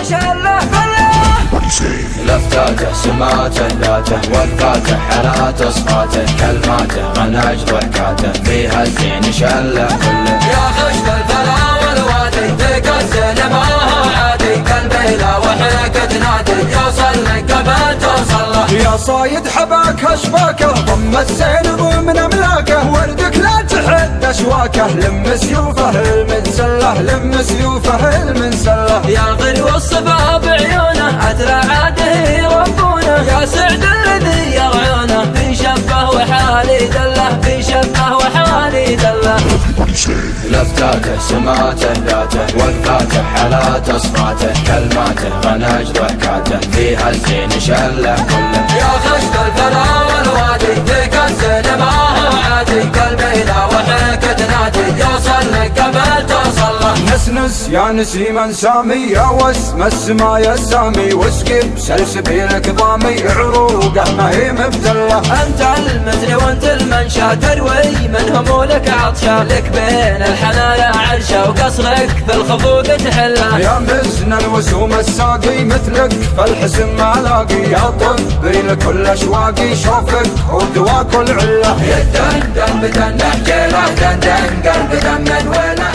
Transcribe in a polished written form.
شله كله. لفتاته سماته ذاته وقفاته حالات اصفاته كلماته منهج ضحكاته فيها الزين شله كله. يا خشب الفلا والوادي فيك الزين ما هو عادي قلبي لا وحيك تنادي يوصل لك قبل توصل له. يا صايد حباك اشباكه ضم الزين ضمن املاكه وردك لا تحد اشواكه لم سيوفه المنسله لم سيوفه المنسله. يا الغري والصبا بعيونه عترى عاده ربونه يا سعد الذي يرعونه في شفه وحالي دله في شفه وحالي دله. لفتاته سماته ذاته وقفاته حالات اصفاته كلماته منهج ضحكاته فيها الزين شله كله. يا خشب الفلا والوادي فيك الزين ما هو عادي قلبي لا وحيك تنادي يوصل لك قبل توصل له. نسنس يا نسيما سامي يا وسم السما يا سامي واسقي بسلسبيلك ضامي عروقه ما هي مبتله. انت المثل وانت المنشا تروي من همولك عطشا لك بين الحنايا عرشا وقصرك في الخفوق تحله. يا مزن الوسوم الساقي مثلك فالحسن ما لاقي يا طبي لكل اشواقي شوفك ودواك العله. يدندن بدن نحكي له دندن قلب دم من وله.